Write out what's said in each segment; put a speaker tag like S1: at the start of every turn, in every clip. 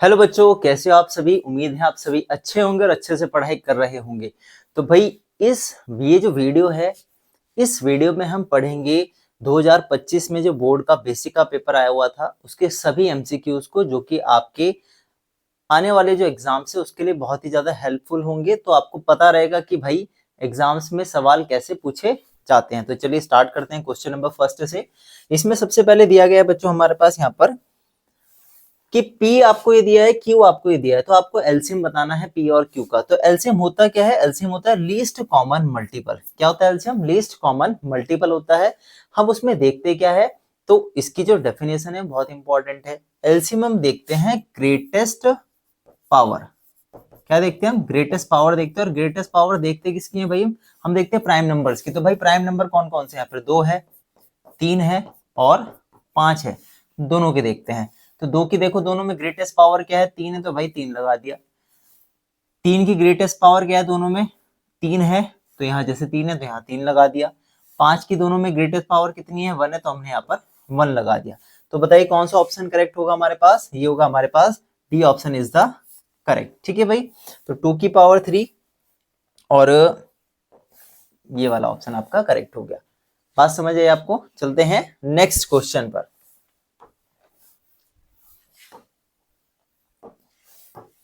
S1: Hello बच्चों, कैसे हो आप सभी। उम्मीद है आप सभी अच्छे होंगे और अच्छे से पढ़ाई कर रहे होंगे। तो भाई ये जो वीडियो है, इस वीडियो में हम पढ़ेंगे 2025 में जो बोर्ड का बेसिक का पेपर आया हुआ था उसके सभी एमसीक्यूज को, जो कि आपके आने वाले जो एग्जाम्स है उसके लिए बहुत ही ज्यादा हेल्पफुल होंगे। तो आपको पता रहेगा कि भाई एग्जाम्स में सवाल कैसे पूछे जाते हैं। तो चलिए स्टार्ट करते हैं क्वेश्चन नंबर फर्स्ट से। इसमें सबसे पहले दिया गया है बच्चों हमारे पास यहाँ पर कि P आपको ये दिया है, Q आपको ये दिया है, तो आपको एलसीएम बताना है P और Q का। तो एलसीएम होता क्या है? एलसीएम होता है लीस्ट कॉमन मल्टीपल। क्या होता है एलसीएम? लीस्ट कॉमन मल्टीपल होता है। हम उसमें देखते क्या है, तो इसकी जो डेफिनेशन है बहुत इंपॉर्टेंट है। एलसीएम हम देखते हैं ग्रेटेस्ट पावर। क्या देखते हैं हम? ग्रेटेस्ट पावर देखते हैं। और ग्रेटेस्ट पावर देखते किसकी है भाई? हम देखते हैं प्राइम नंबर्स की। तो भाई प्राइम नंबर कौन कौन से? यहाँ पर 2 है, 3 है और 5 है। दोनों के देखते हैं। तो 2 की देखो, दोनों में ग्रेटेस्ट पावर क्या है? 3 है, तो भाई 3 लगा दिया। 3 की ग्रेटेस्ट पावर क्या है? दोनों में 3 है, तो यहाँ जैसे 3 है तो यहाँ 3 लगा दिया। 5 की दोनों में ग्रेटेस्ट पावर कितनी है? 1 है, तो हमने यहाँ पर 1 लगा दिया। तो बताइए कौन सा ऑप्शन करेक्ट होगा हमारे पास? ये होगा हमारे पास D option is the correct. ठीक है भाई। तो 2 की पावर 3 और ये वाला ऑप्शन आपका करेक्ट हो गया। बात समझ आई आपको? चलते हैं नेक्स्ट क्वेश्चन पर।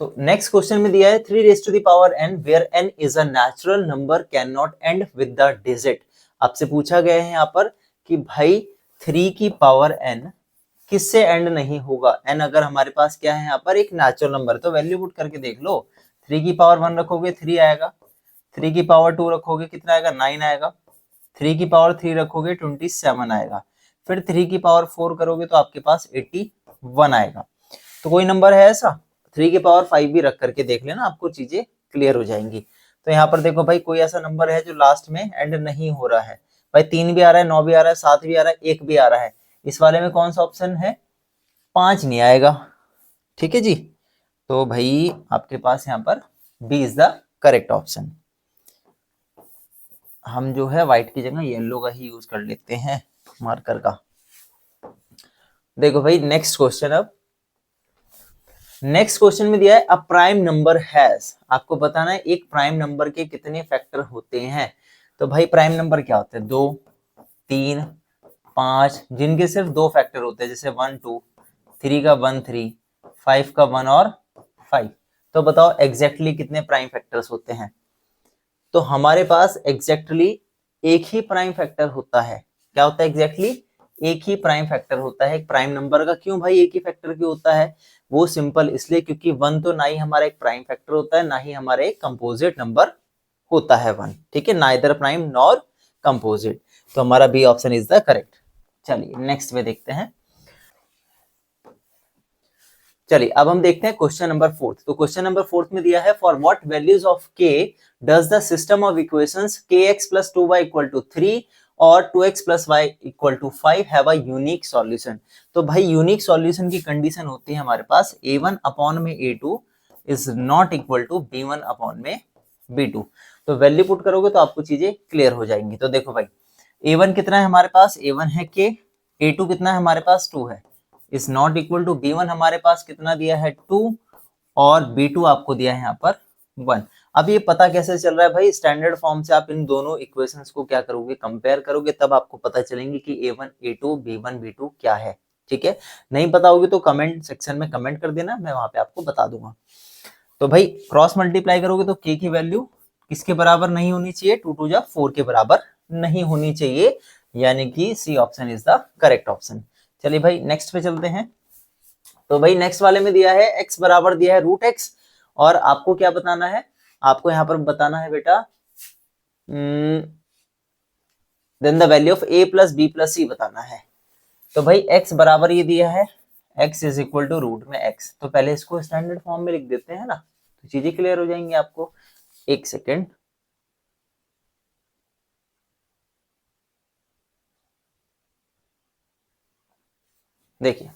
S1: तो नेक्स्ट क्वेश्चन में दिया है 3 raise to the power n where n is a natural number can not end with the digit. आपसे पूछा गया है यहाँ पर कि भाई 3 की पावर n किससे एंड नहीं होगा? n अगर हमारे पास क्या है यहाँ पर? एक नेचुरल नंबर। तो वैल्यू पुट करके देख लो। 3 की पावर 1 रखोगे 3 आएगा। 3 की पावर 2 रखोगे कितना आएगा? 9 आएगा। 3 की पावर 3 रखोगे 27 आएगा। फिर 3 की पावर 4 करोगे तो आपके पास 81 आएगा। तो कोई नंबर है ऐसा? 3 की पावर 5 भी रख करके देख लेना, आपको चीजें क्लियर हो जाएंगी। तो यहाँ पर देखो भाई, कोई ऐसा नंबर है जो लास्ट में एंड नहीं हो रहा है? भाई 3 भी आ रहा है, 9 भी आ रहा है, 7 भी आ रहा है, 1 भी आ रहा है। इस वाले में कौन सा ऑप्शन है? 5 नहीं आएगा। ठीक है जी। तो भाई आपके पास यहाँ पर B is the correct option. हम जो है व्हाइट की जगह येलो का ही यूज कर लेते हैं, मार्कर का। देखो भाई नेक्स्ट क्वेश्चन। अब नेक्स्ट क्वेश्चन में दिया है अ प्राइम नंबर हैज। आपको बताना है एक प्राइम नंबर के कितने फैक्टर होते हैं। तो भाई प्राइम नंबर क्या होते हैं? 2, 3, 5, जिनके सिर्फ 2 फैक्टर होते हैं, जैसे 1 2, 3 का 1 3, 5 का 1 और 5। तो बताओ एग्जैक्टली कितने प्राइम फैक्टर्स होते हैं? तो हमारे पास एग्जैक्टली एक ही प्राइम फैक्टर होता है। क्या होता है एग्जैक्टली? एक ही प्राइम फैक्टर होता है एक प्राइम नंबर का। क्यों भाई एक ही फैक्टर क्यों होता है? वो सिंपल इसलिए क्योंकि 1 तो ना ही हमारा एक प्राइम फैक्टर होता है, ना ही हमारे एक कंपोजिट नंबर होता है 1। ठीक है, नाइदर प्राइम नॉर कंपोजिट। तो हमारा B option is the correct. चलिए नेक्स्ट में देखते हैं। चलिए अब हम देखते हैं क्वेश्चन नंबर 4। तो क्वेश्चन नंबर 4 में दिया है for what values of k does the system of equations kx + 2y = 3 और 2x + y = 5 have a unique solution. तो भाई यूनिक सॉल्यूशन की कंडीशन होती है हमारे पास a1/a2 is not equal to b1/b2। तो वैल्यू पुट करोगे तो आपको चीजें क्लियर हो जाएंगी। तो देखो भाई a1 कितना है हमारे पास? a1 है k। a2 कितना है हमारे पास? 2 है। Is not equal to b1 हमारे पास कितना दिया है? 2 और b2 आपको दिया है यहाँ पर 1। अब ये पता कैसे चल रहा है भाई? स्टैंडर्ड फॉर्म से आप इन दोनों इक्वेशंस को क्या करोगे? कंपेयर करोगे, तब आपको पता चलेंगे कि a1 a2 b1 b2 क्या है। ठीक है, नहीं पता होगी तो कमेंट सेक्शन में कमेंट कर देना, मैं वहां पे आपको बता दूंगा। तो भाई क्रॉस मल्टीप्लाई करोगे तो k की वैल्यू किसके बराबर नहीं होनी चाहिए? 2 2 जा 4 के बराबर नहीं होनी चाहिए, यानी कि C option is the correct option. चलिए भाई नेक्स्ट पे चलते हैं। तो भाई नेक्स्ट वाले में दिया है x बराबर दिया है √x, और आपको क्या बताना है? आपको यहाँ पर बताना है बेटा then the value of a + b + c बताना है। तो भाई x बराबर ये दिया है x is equal to root में x। तो पहले इसको स्टैंडर्ड फॉर्म में लिख देते हैं ना, तो चीजें क्लियर हो जाएंगी आपको। एक सेकेंड। देखिए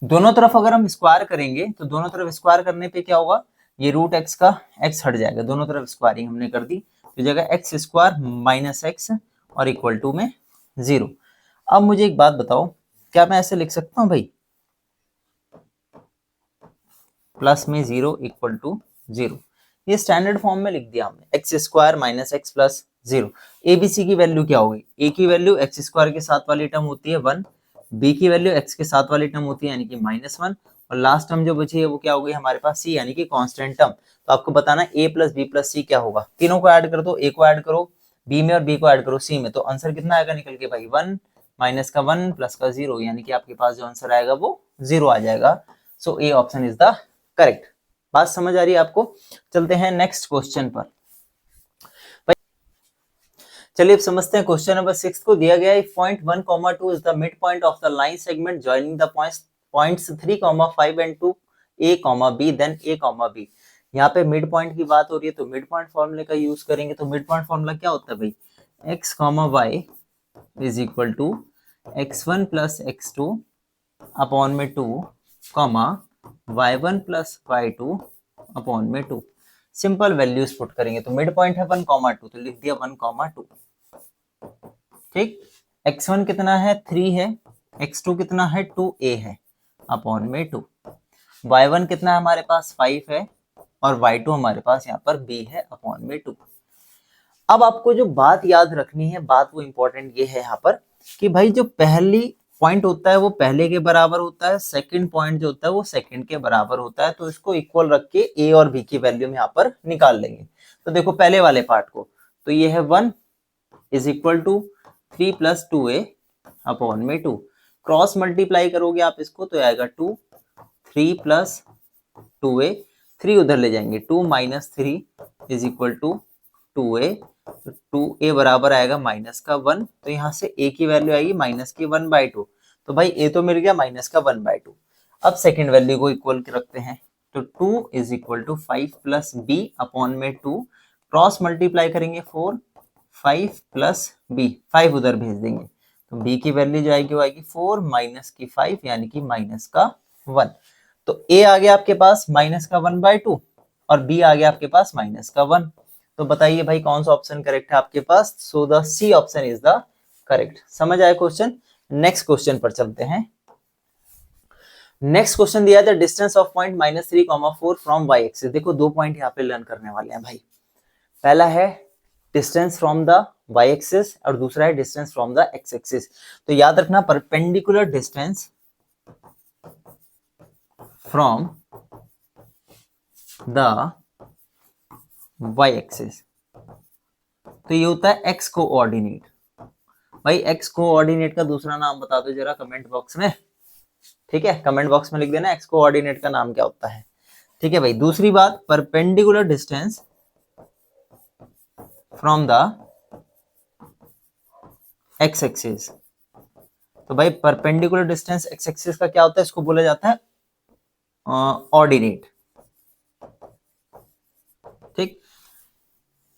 S1: दोनों तरफ अगर हम स्क्वायर करेंगे तो दोनों तरफ स्क्वायर करने पे क्या होगा? ये √x का x हट जाएगा, दोनों तरफ स्क्वायरिंग हमने कर दी, तो जगह x² - x और इक्वल टू में 0। अब मुझे एक बात बताओ, क्या मैं ऐसे लिख सकता हूँ भाई? प्लस में 0 इक्वल टू 0। ये स्टैंडर्ड फॉर्म में लिख दिया हमने, x square minus x plus 0। A b c की वैल्यू क्या होगी, ए की वैल्यू एक्स स्क्वायर के साथ वाली टर्म होती है 1, बी की वैल्यू एक्स के साथ वाली टर्म होती है यानी कि -1, और लास्ट टर्म जो बची है वो क्या हो गई हमारे पास, सी यानी कि कांस्टेंट टर्म। तो आपको बताना ए प्लस बी प्लस सी क्या होगा, तीनों को ऐड कर दो, ए को ऐड करो बी में और बी को ऐड करो सी में, तो आंसर कितना आएगा निकल के भाई 1 माइनस का 1 प्लस का 0, यानी कि आपके पास जो आंसर आएगा वो 0 आ जाएगा। So A option is the correct. बात समझ आ रही है आपको? चलते हैं नेक्स्ट क्वेश्चन पर। चलिए अब समझते हैं क्वेश्चन नंबर 6 को। दिया गया है point 1, 2 is the mid point of the line segment joining the points 3, 5 and 2 a, b, then a, b। यहाँ पे मिड पॉइंट की बात हो रही है तो मिड पॉइंट फॉर्मूले का यूज करेंगे। तो मिड पॉइंट फॉर्मूला क्या होता है भाई, x, y is equal to x1 plus x2 upon में 2, y1 प्लस y2 अपॉन में 2। सिंपल वैल्यूज पुट करेंगे तो मिड पॉइंट है 1, 2, तो लिख दिया 1, 2। ठीक, x1 कितना है 3 है, x2 कितना है 2a है अपॉन में 2, y1 कितना है हमारे पास 5 है और y2 हमारे पास यहाँ पर b है अपॉन में 2। अब आपको जो बात याद रखनी है, बात वो इंपॉर्टेंट ये है यहाँ पर कि भाई जो पहली पॉइंट होता है वो पहले के बराबर होता है, सेकंड पॉइंट जो होता है वो सेकंड के बराबर होता है। तो इसको इक्वल रख के a और b की वैल्यू में यहाँ पर निकाल लेंगे। तो देखो पहले वाले पार्ट को, तो ये है 1 is equal to 3 plus 2a upon में 2, क्रॉस मल्टीप्लाई करोगे आप इसको तो आएगा 2, 3 प्लस 2a, 3 उधर ले जाएंगे 2 minus 3 is equal to 2a, तो 2a बराबर आएगा माइनस का 1, तो यहाँ से a की वैल्यू आएगी माइनस की 1/2। तो भाई a तो मिल गया माइनस का 1/2। अब सेकंड वैल्यू को इक्वल रखते हैं तो 2 is equal to 5 plus b upon में 2, क्रॉस मल्टीप्लाई करेंगे 4, 5 प्लस b, 5 उधर भेज देंगे तो b की वैल्यू जो आएगी वो आएगी 4 माइनस की 5 यानी कि माइनस का 1। तो a आ गया आपके पास माइनस का 1/2 और b आ गया आपके पास माइनस का 1। तो बताइए भाई कौन सा ऑप्शन करेक्ट है आपके पास? So the C option is the correct. समझ आया क्वेश्चन? नेक्स्ट क्वेश्चन पर चलते हैं। नेक्स्ट क्वेश्चन दिया है the distance of point -3, 4 from y axis. देखो दो पॉइंट यहाँ पे लर्न करने वाले हैं भाई। पहला है distance from the y axis और दूसरा है distance from the x axis. तो याद रखना perpendicular distance from the y axis, तो ये होता है x कोऑर्डिनेट। भाई x कोऑर्डिनेट का दूसरा नाम बता दो जरा कमेंट बॉक्स में। ठीक है, कमेंट बॉक्स में लिख देना x कोऑर्डिनेट का नाम क्या होता है। ठीक है भाई, दूसरी बात perpendicular distance from the x axis. तो भाई परपेंडिकुलर डिस्टेंस x एक्सिस का क्या होता है, इसको बोला जाता है ऑर्डिनेट। ठीक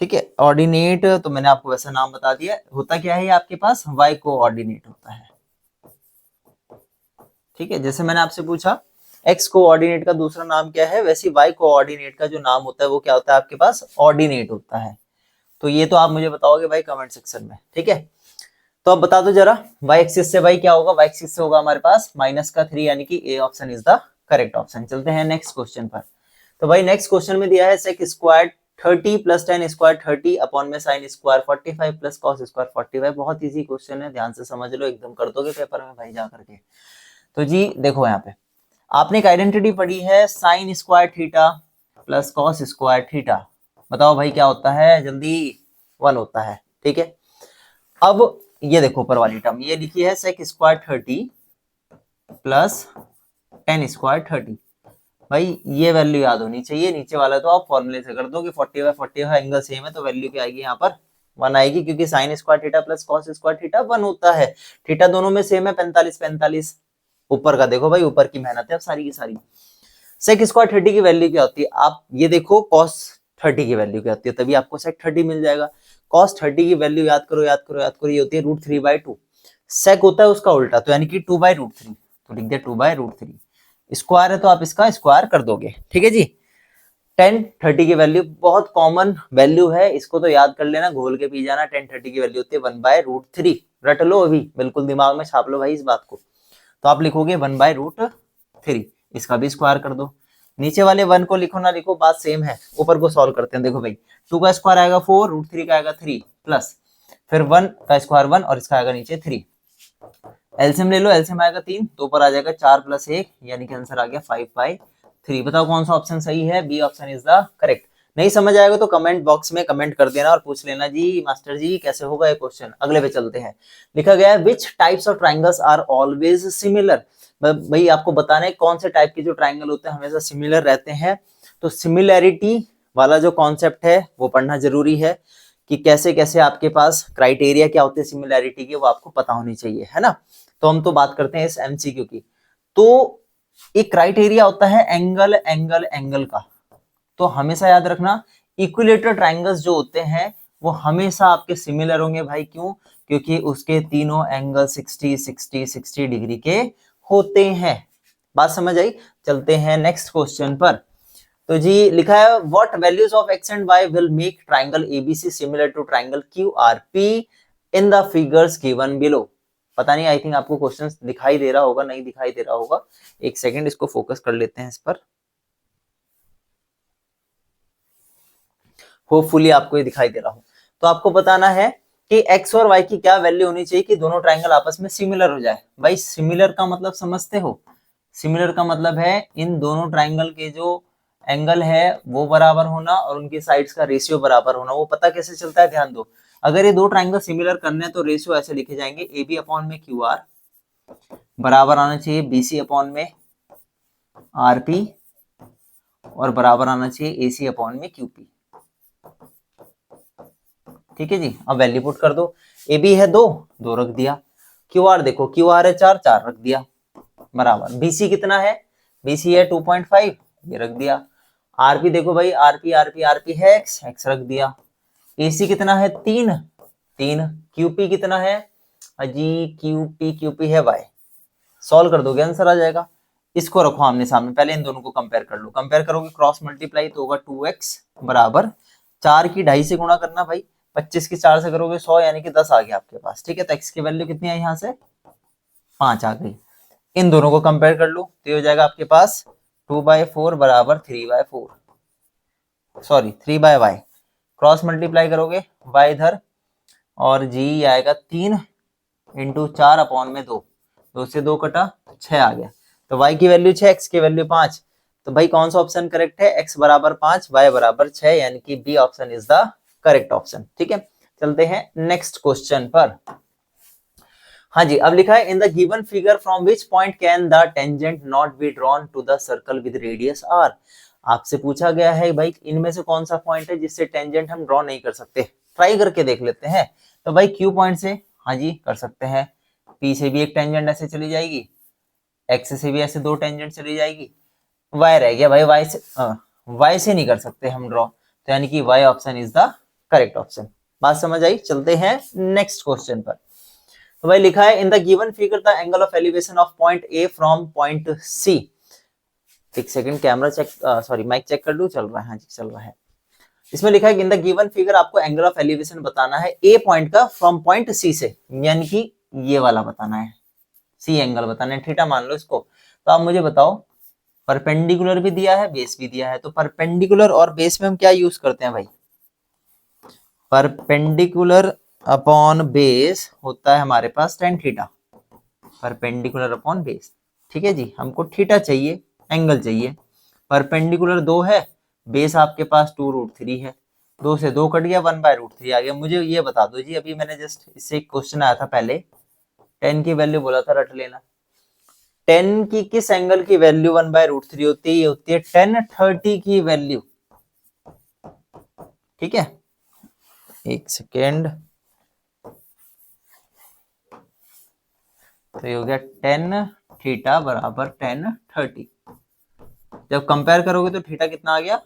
S1: ठीक है, ऑर्डिनेट तो मैंने आपको वैसा नाम बता दिया। होता क्या है आपके पास, y कोऑर्डिनेट होता है। ठीक है, जैसे मैंने आपसे पूछा x कोऑर्डिनेट का दूसरा नाम क्या है, वैसे y कोऑर्डिनेट का जो नाम होता है वो क्या होता है आपके पास, ऑर्डिनेट होता है। तो ये तो आप मुझे बताओगे भाई कमेंट सेक्शन में। ठीक है, तो अब बता दो जरा y एक्सिस से भाई क्या होगा। y एक्सिस से होगा हमारे पास माइनस का 3 यानी कि a option is the correct option. चलते हैं नेक्स्ट क्वेश्चन पर। तो भाई नेक्स्ट क्वेश्चन में दिया है sec square 30 plus tan square 30 upon में sine square 45 plus cos square 45। बहुत इजी क्वेश्चन है, ध्यान से समझ लो, एकदम कर दोगे पेपर में भाई जा करके। तो जी देखो यहाँ पे आपने एक आइडेंटिटी पढ़ी है sine square theta plus cos square theta. बताओ भाई क्या होता है, जल्दी 1 होता है। ठीक है, अब ये देखो ऊपर वाली टर्म ये लिखी है sec square 30 plus tan square 30। भाई ये वैल्यू याद होनी चाहिए, नीचे वाला तो आप फॉर्मूले से कर दो कि 45 एंगल सेम है तो वैल्यू क्या आएगी यहाँ पर 1 आएगी, क्योंकि sine square theta plus cos square theta 1 होता है। थीटा दोनों में सेम है 45 ऊपर का देखो भाई, ऊपर की मेहनत है अब सारी की सारी। सेक स्क्वायर 30 की वैल्यू क्या होती है, आप ये देखो कॉस 30 की वैल्यू क्या होती है, तभी आपको सेक 30 मिल जाएगा। कॉस 30 की वैल्यू याद करो ये होती है √3/2। सेक होता है उसका उल्टा, तो यानी कि 2/√3, तो लिख दिया 2/√3। स्क्वायर है तो आप इसका स्क्वायर कर दोगे। ठीक है जी, 10 30 की वैल्यू बहुत कॉमन वैल्यू है, इसको तो याद कर लेना, घोल के पी जाना। 10 30 की वैल्यू होती है 1/√3। रट लो अभी, बिल्कुल दिमाग में छाप लो भाई इस बात को। तो आप लिखोगे 1/√3, इसका भी स्क्वायर कर दो। नीचे वाले 1 को लिखो ना लिखो बात सेम है, ऊपर को सॉल्व करते हैं। देखो भाई 2 का स्क्वायर आएगा 4, √3 का आएगा 3 प्लस फिर 1 का स्क्वायर 1 और इसका आएगा नीचे 3। एलसीएम ले लो, एलसीएम आएगा 3 तो ऊपर आ जाएगा 4 + 1 यानी कि आंसर आ गया 5/3। बताओ कौन सा ऑप्शन सही है? B option is the correct. नहीं समझ आएगा तो कमेंट बॉक्स में कमेंट कर देना और पूछ लेना जी मास्टर जी कैसे होगा ये क्वेश्चन। अगले पे चलते हैं। लिखा गया है which types of triangles are always similar. भाई आपको बताना है कौन से टाइप के जो ट्राइंगल होते हैं हमेशा सिमिलर रहते हैं। तो सिमिलैरिटी वाला जो कॉन्सेप्ट है वो पढ़ना जरूरी है कि कैसे कैसे आपके पास क्राइटेरिया क्या होते हैं सिमिलैरिटी के, वो आपको पता होनी चाहिए, है ना। तो हम तो बात करते हैं इस एमसीक्यू की। तो एक क्राइटेरिया होता है एंगल एंगल एंगल का। तो हमेशा याद रखना इक्विलेटरल ट्राइंगल्स जो होते हैं वो हमेशा आपके सिमिलर होंगे भाई। क्यों? क्योंकि उसके तीनों एंगल 60 60 60 डिग्री के होते हैं। बात समझ आई? चलते हैं नेक्स्ट क्वेश्चन पर। तो जी लिखा है what values of X and Y will make triangle ABC similar to triangle QRP in the figures given below. पता नहीं, आई थिंक आपको क्वेश्चन दिखाई दे रहा होगा, नहीं दिखाई दे रहा होगा। एक सेकंड इसको फोकस कर लेते हैं इस पर। होपफुली आपको ये दिखाई दे रहा हो। तो आपको बताना है कि एक्स और वाई की क्या वैल्यू होनी चाहिए कि दोनों ट्राइंगल आपस में सिमिलर हो जाए। भाई सिमिलर का मतलब समझते हो? सिमिलर का मतलब है इन दोनों ट्राइंगल के जो एंगल है वो बराबर होना और उनकी साइड्स का रेशियो बराबर होना। वो पता कैसे चलता है? ध्यान दो। अगर ये दो ट्राइंगल सिमिलर करने हैं तो रेशियो ऐसे लिखे जाएंगे ए बी अपॉन में क्यू आर बराबर आना चाहिए बीसी अपॉन में आर पी और बराबर आना चाहिए ए सी अपॉन में क्यू पी। ठीक है जी। अब वैल्यू पुट कर दो। ए बी है 2 2 रख दिया। क्यू आर देखो क्यू आर है 4 4 रख दिया बराबर। बीसी कितना है? बीसी है 2.5 ये रख दिया। आरपी देखो भाई आरपी आरपी आरपी है एक्स एक्स रख दिया। एसी कितना है? 3 3। क्यूपी कितना है? अजी क्यूपी है वाई। सॉल्व कर दोगे आंसर आ जाएगा। इसको रखो आमने सामने, पहले इन दोनों को कंपेयर कर लो। कंपेयर करोगे क्रॉस मल्टीप्लाई तो होगा 2x बराबर 4 की 2.5 से गुणा करना भाई, 25 की 4 से करोगे 100 यानी कि 10 आ गया आपके पास। ठीक है, तो x की वैल्यू कितनी आई यहाँ से? 5 आ गई। इन दोनों को कंपेयर कर लो तो हो जाएगा आपके पास 2/4 बराबर 3/4 सॉरी 3/y। क्रॉस मल्टीप्लाई करोगे y इधर और g आएगा 3 इंटू 4 अपॉन में 2 2 से 2 कटा 6 आ गया। तो y की वैल्यू 6 x की वैल्यू 5। तो भाई कौन सा ऑप्शन करेक्ट है? x बराबर 5 y बराबर 6 यानी कि B option is the correct option. ठीक है, चलते हैं नेक्स्ट क्वेश्चन पर। हाँ जी, अब लिखा है in the given figure from which point can the tangent not be drawn to the circle with radius r। आपसे पूछा गया है भाई इनमें से कौन सा पॉइंट है जिससे टेंजेंट हम ड्रॉ नहीं कर सकते। ट्राई करके देख लेते हैं। तो भाई क्यू पॉइंट से हाँ जी कर सकते हैं, पी से भी एक टेंजेंट ऐसे चली जाएगी, एक्स से भी ऐसे 2 टेंजेंट चली जाएगी, वाई रह गया भाई वाई से नहीं कर सकते हम ड्रॉ, तो यानी कि why option is the correct option. बात समझ आई? चलते हैं नेक्स्ट क्वेश्चन पर। तो भाई लिखा है in the given figure the angle of elevation of point A from point C. एक second camera check sorry mic check कर लूं, चल रहा है? हाँ जी चल रहा है। इसमें लिखा है इन द गिवन फिगर आपको एंगल ऑफ एलिवेशन बताना है ए पॉइंट का फ्रॉम पॉइंट सी से, यानी कि ये वाला बताना है, सी एंगल बताना है, थीटा मान लो इसको। तो आप मुझे बताओ परपेंडिकुलर भी दिया है बेस भी दिया है, तो परपेंडिकुलर और बेस में हम क्या यूज करते हैं भाई? परपेंडिकुलर अपॉन बेस होता है हमारे पास tan theta, perpendicular upon base. ठीक है जी, हमको थीटा चाहिए, एंगल चाहिए। परपेंडिकुलर 2 है, बेस आपके पास 2√3 है, 2 से 2 कट गया 1/√3 आ गया। मुझे ये बता दो जी, अभी मैंने जस्ट इससे एक क्वेश्चन आया था पहले, 10 की वैल्यू बोला था रट लेना। 10 की किस एंगल की वैल्यू 1/√3 होती है? ये होती है tan 30 की वैल्यू। ठीक है, एक सेकेंड, तो ये हो गया tan थीटा बराबर tan 30। जब कंपेयर करोगे तो थीटा कितना आ गया?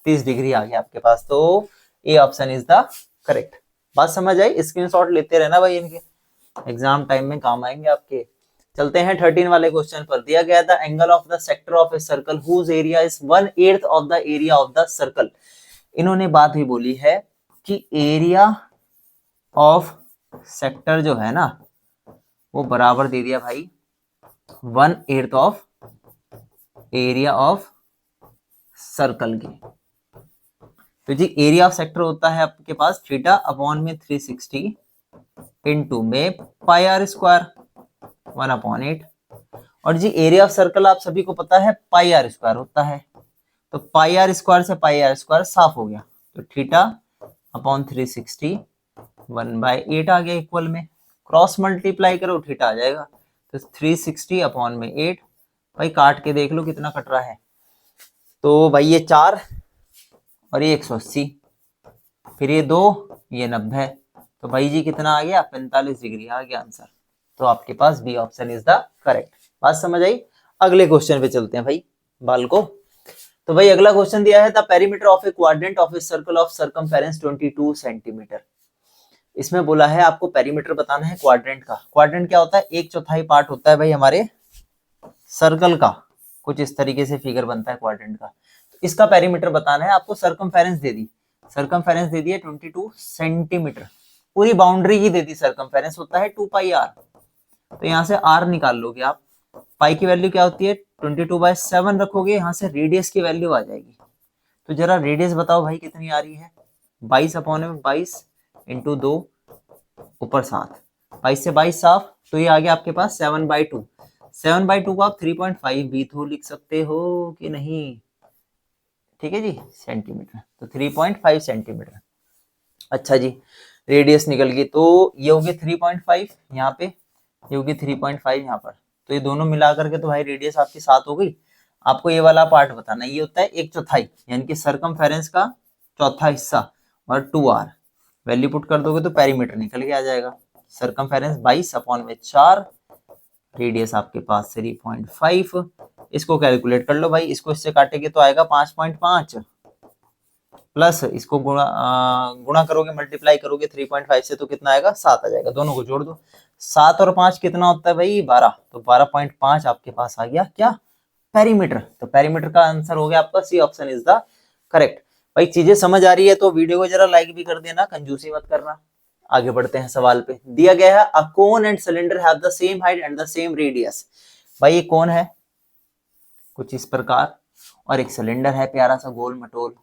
S1: 30 डिग्री आ गया आपके पास। तो ए ऑप्शन इज द करेक्ट। बात समझ आई? स्क्रीनशॉट लेते रहना भाई, इनके एग्जाम टाइम में काम आएंगे आपके। चलते हैं 13 वाले क्वेश्चन पर। दिया गया the angle of the sector of a circle whose area is 1/8 of the area of the circle. इन्होंने बात ही बोली है कि एरिया ऑफ सेक्टर जो है ना वो बराबर दे दिया भाई 1/8 ऑफ एरिया ऑफ सर्कल की। तो जी एरिया ऑफ सेक्टर होता है आपके पास थीटा अपॉन में 360 इंटू में पाई आर स्क्वायर 1/8। और जी एरिया ऑफ सर्कल आप सभी को पता है पाई आर स्क्वायर होता है। तो पाई आर स्क्वायर से पाई आर स्क्वायर साफ हो गया, तो थीटा अपॉन 360 1/8 आ गया इक्वल में, क्रॉस मल्टीप्लाई करो थीटा आ जाएगा। तो 360 अपॉन में 8, भाई काट के देख लो कितना कट रहा है। तो भाई ये 4 और ये 180, फिर ये 2, ये 90, तो भाई जी कितना आ गया 45 डिग्री आ गया आंसर। तो आपके पास B option is the correct. बात समझ आई? अगले क्वेश्चन पे चलते हैं भाई बाल को। तो भाई अगला क्वेश्चन दिया है the perimeter of A quadrant of a circle of circumference 22 centimetre. इसमें बोला है आपको पेरीमीटर बताना है क्वाड्रेंट का। क्वाड्रेंट क्या होता है? 1/4 पार्ट होता है भाई हमारे सर्कल का, कुछ इस तरीके से फिगर बनता है क्वाड्रेंट का। तो इसका पेरीमीटर बताना है आपको। सर्कमफेरेंस दे दी, सर्कमफेरेंस दे दी है 22 सेंटीमीटर, पूरी बाउंड्री की दे दी। सर्कमफेरेंस होता है 2 पाई आर, तो यहाँ से आर निकाल लोगे आप। पाई की वैल्यू क्या होती है? 22/7 रखोगे, यहाँ से रेडियस की वैल्यू आ जाएगी। तो जरा रेडियस बताओ भाई कितनी आ रही है? 22/22 इंटू 2 ऊपर 7, 22 से 22 साफ, तो ये आ गया आपके पास 7/2। 7/2 को आप 3.5 भी तो लिख सकते हो कि नहीं? ठीक है जी, सेंटीमीटर, तो 3.5 सेंटीमीटर। अच्छा जी, रेडियस निकल गई, तो ये होगी 3.5 यहाँ पे, ये होगी 3.5 यहाँ पर, तो ये दोनों मिला करके तो भाई रेडियस आपकी 7 हो गई। आपको ये वाला पार्ट बताना, ये होता है 1/4, यानी कि सर्कमफेरेंस का चौथा हिस्सा, और 2r वैल्यू पुट कर दोगे तो पेरीमीटर निकल के आ जाएगा। सर्कमफेरेंस 22/4, रेडियस आपके पास 3.5। इसको कैलकुलेट कर लो भाई, इसको इससे काटेंगे तो आएगा 5.5, प्लस इसको गुणा करोगे, मल्टीप्लाई करोगे 3.5 से तो कितना आएगा? 7 आ जाएगा। दोनों को जोड़ दो, 7 और 5 कितना होता है भाई? 12, तो 12.5 आपके पास आ गया क्या? पेरीमीटर। तो पेरीमीटर का आंसर हो गया आपका C option is the correct. भाई चीजें समझ आ रही है तो वीडियो को जरा लाइक भी कर देना, कंजूसी मत करना। आगे बढ़ते हैं सवाल पे। दिया गया है a cone and cylinder have the same height and the same radius. भाई ये कौन है कुछ इस प्रकार, और एक सिलेंडर है प्यारा सा गोल मटोल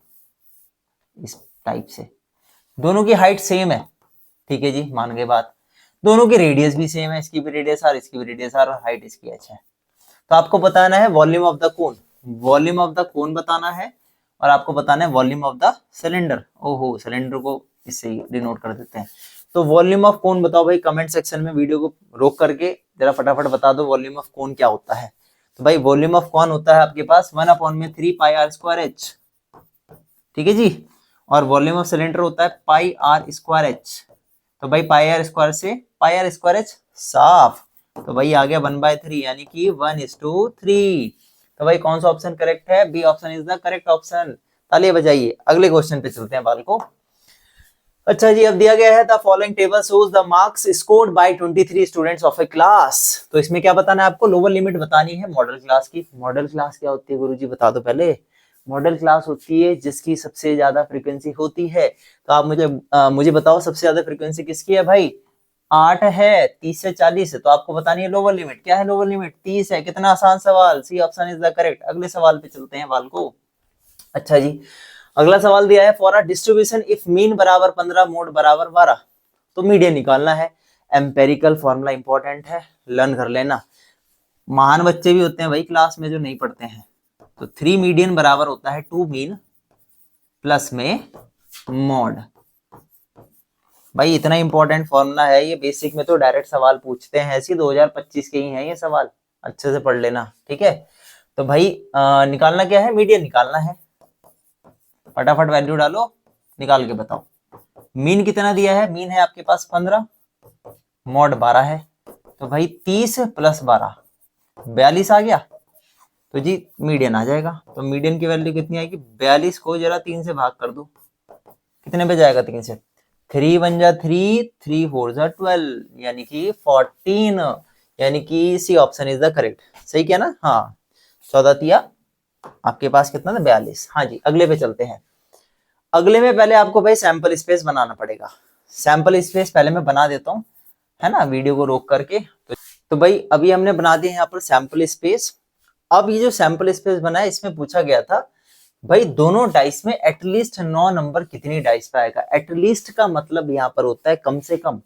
S1: इस टाइप से, दोनों की हाइट सेम है। ठीक है जी, मान गए बात। दोनों की रेडियस भी सेम है, इसकी भी रेडियस आर, इसकी भी रेडियस आर, और हाइट इसकी h है। तो आपको बताना है volume of the cone, volume of the cone बताना है, और आपको बताना है वॉल्यूम ऑफ द सिलेंडर। ओहो, सिलेंडर को इससे डिनोट कर देते हैं। तो वॉल्यूम ऑफ कोन बताओ भाई, कमेंट सेक्शन में वीडियो को रोक करके जरा फटाफट बता दो वॉल्यूम ऑफ कोन क्या होता है। तो भाई वॉल्यूम ऑफ कोन होता है आपके पास 1/3 पाई आर स्क्वायर एच। ठीक है जी, और वॉल्यूम ऑफ सिलेंडर होता है पाई आर स्क्वायर एच। तो भाई पाई आर स्क्वायर से पाई आर स्क्वायर एच साफ, तो भाई आ गया 1/3, यानी कि 1:3। तो भाई कौन सा ऑप्शन करेक्ट है? B option is the correct option. तालियां बजाइए। अगले क्वेश्चन पे चलते हैं बाल को। अच्छा जी, अब दिया गया है the following table shows the marks scored by 23 students of A class. तो इसमें क्या बताना है आपको? लोअर लिमिट बतानी है मॉडल क्लास की। मॉडल क्लास क्या होती है गुरुजी बता दो पहले। मॉडल क्लास होती है जिसकी सबसे ज्यादा फ्रीक्वेंसी होती है। तो आप मुझे बताओ सबसे ज्यादा फ्रीक्वेंसी किसकी है भाई? 8 है, 30 से 40 है, तो आपको बतानी है लोअर लिमिट। क्या है लोअर लिमिट? 30 है। कितना आसान सवाल, C option is the correct. अगले सवाल पे चलते हैं बाल को। अच्छा जी, अगला सवाल दिया है for a distribution if mean बराबर 15 मोड बराबर 12, तो मीडियन निकालना है। एम्पेरिकल फॉर्मूला इंपॉर्टेंट है, लर्न कर लेना। महान बच्चे भी होते हैं भाई क्लास में जो नहीं पढ़ते हैं। तो 3 मीडियन बराबर होता है 2 मीन प्लस में मॉड। भाई इतना इंपॉर्टेंट फॉर्मूला है ये, बेसिक में तो डायरेक्ट सवाल पूछते हैं, ऐसी 2025 के ही हैं ये सवाल, अच्छे से पढ़ लेना। ठीक है, तो भाई निकालना क्या है? मीडियन निकालना है। फटाफट वैल्यू डालो, निकाल के बताओ। मीन कितना दिया है? मीन है आपके पास 15, मॉड 12 है, तो भाई 30 प्लस 12 42 आ गया। तो जी मीडियन आ जाएगा। तो मीडियन की वैल्यू कितनी आएगी? 42 को जरा 3 से भाग कर दो, कितने पे जाएगा? 3 से 3 1 जा 3, 3 4 जा 12, यानी कि 14, यानी कि C option is the correct. सही क्या ना? हाँ, 14 तिया आपके पास कितना था? 42। हाँ जी, अगले पे चलते हैं। अगले में पहले आपको भाई सैंपल स्पेस बनाना पड़ेगा। सैंपल स्पेस पहले मैं बना देता हूँ, है ना, वीडियो को रोक करके। तो भाई अभी हमने बना दिया यहाँ पर सैंपल स्पेस। अब ये जो सैंपल स्पेस बना है इसमें पूछा गया था भाई दोनों डाइस में एटलीस्ट 9 नंबर कितनी डाइस पे आएगा? एटलीस्ट का मतलब यहाँ पर होता है कम से कम।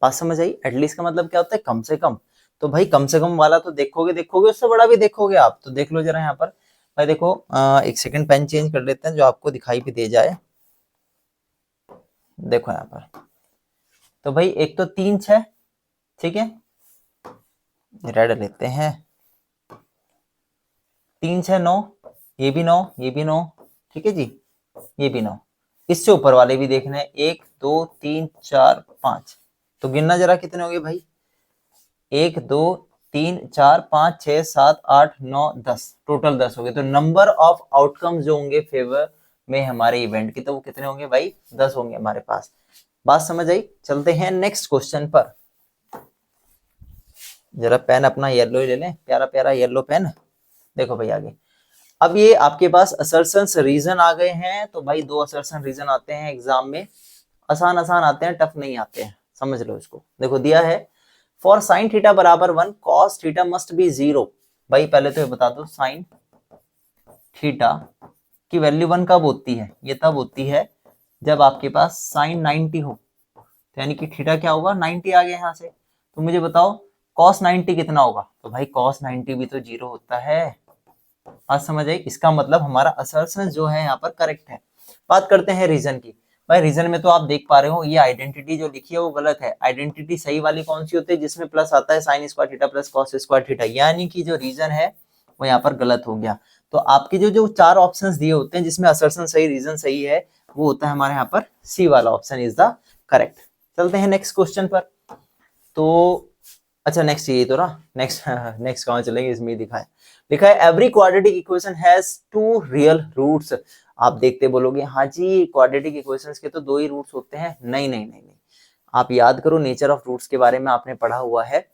S1: बात समझ आई? एटलीस्ट का मतलब क्या होता है? कम से कम। तो भाई कम से कम वाला तो देखोगे देखोगे, उससे बड़ा भी देखोगे आप। तो देख लो जरा यहाँ पर। भाई देखो, एक सेकंड पेन चेंज कर लेते हैं जो आपको दिखाई भी दे जाए। देखो यहाँ पर, तो भाई एक तो 3 6, ठीक है, रेड लेते हैं, 3 6 9, ये भी 9, ये भी 9, ठीक है जी, ये भी 9। इससे ऊपर वाले भी देखना है, 1 2 3 4 5। तो गिनना जरा कितने हो गए भाई? 1 2 3 4 5 6 7 8 9 10, टोटल 10 हो गए। तो नंबर ऑफ आउटकम्स जो होंगे फेवर में हमारे इवेंट की, तो वो कितने होंगे भाई? 10 होंगे हमारे पास। बात समझ आई? चलते हैं नेक्स्ट क्वेश्चन पर। जरा पेन अपना येलो ही ले लें, प्यारा प्यारा येलो पेन। देखो भाई आगे, अब ये आपके पास असर्शंस रीजन आ गए हैं। तो भाई 2 असर्शन रीजन आते हैं एग्जाम में, आसान आसान आते हैं, टफ नहीं आते हैं, समझ लो इसको। देखो दिया है, फॉर साइन थीटा बराबर 1 कॉस थीटा मस्ट बी 0। भाई पहले तो ये बता दो, साइन थीटा की वैल्यू 1 कब होती है? ये तब होती है जब आपके पास साइन 90 हो, तो यानी कि थीटा क्या होगा? 90 आ गया यहाँ से। तो मुझे बताओ कॉस 90 कितना होगा? तो भाई कॉस 90 भी तो 0 होता है। आज समझ आई? इसका मतलब हमारा असर्शन जो है यहाँ पर करेक्ट है। बात करते हैं रीजन की। भाई रीजन में तो आप देख पा रहे हो, ये आइडेंटिटी जो लिखी है वो गलत है। आइडेंटिटी सही वाली कौन सी होती है? जिसमें प्लस आता है, sine square theta plus cos square theta. यानी कि जो रीजन है वो यहाँ पर गलत हो गया। तो आपके जो जो 4 ऑप्शंस दिए होते हैं जिसमें असर्शन सही, रीजन सही है, वो होता है हमारे यहाँ पर सी वाला ऑप्शन इज द करेक्ट। चलते हैं नेक्स्ट क्वेश्चन पर। तो अच्छा नेक्स्ट ये तो रहा, नेक्स्ट कहाँ चलेंगे? इसमें दिखा है every quadratic equation has 2 real roots. आप देखते बोलोगे हाँ जी क्वाड्रेटिक इक्वेशंस के तो 2 ही रूट्स होते हैं। नहीं नहीं नहीं नहीं, आप याद करो नेचर ऑफ रूट्स के बारे में आपने पढ़ा हुआ है।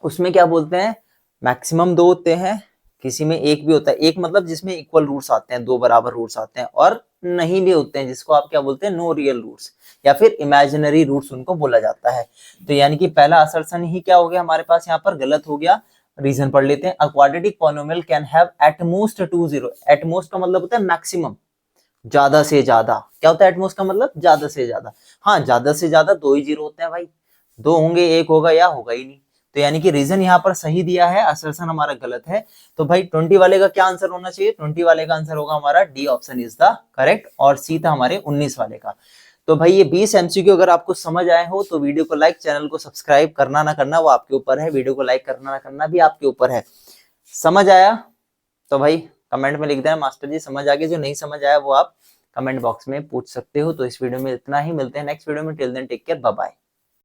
S1: उसमें क्या बोलते हैं? मैक्सिमम 2 होते हैं, किसी में 1 भी होता है। 1 मतलब जिसमें इक्वल रूट्स आते हैं, 2 बराबर रूट्स आते हैं, और नहीं भी होते हैं जिसको आप क्या बोलते हैं? नो रियल रूट्स, या फिर इमेजिनरी रूट्स उनको बोला जाता है। तो यानी कि पहला असर्शन ही क्या हो गया हमारे पास यहाँ पर? गलत हो गया। रीजन पढ़ लेते हैं। A quadratic polynomial can have at most 2 zero. At most का मतलब होता है मैक्सिमम, ज्यादा से ज्यादा। क्या होता है एट मोस्ट का मतलब? ज्यादा से ज्यादा। हाँ ज्यादा से ज्यादा 2 ही जीरो होते हैं भाई, 2 होंगे, 1 होगा या होगा ही नहीं। तो यानी कि रीजन यहाँ पर सही दिया है, असर्शन हमारा गलत है। तो भाई 20 वाले का क्या आंसर होना चाहिए? 20 वाले का आंसर होगा हमारा D option is the correct, और सी था हमारे 19 वाले का। तो भाई ये 20 एमसीक्यू अगर आपको समझ आए हो तो वीडियो को लाइक, चैनल को सब्सक्राइब करना ना करना वो आपके ऊपर है, वीडियो को लाइक करना ना करना भी आपके ऊपर है। समझ आया तो भाई कमेंट में लिख देना मास्टर जी समझ आ गया। जो नहीं समझ आया वो आप कमेंट बॉक्स में पूछ सकते हो। तो इस वीडियो में इतना ही, मिलते हैं नेक्स्ट वीडियो में। Till then take care, bye bye.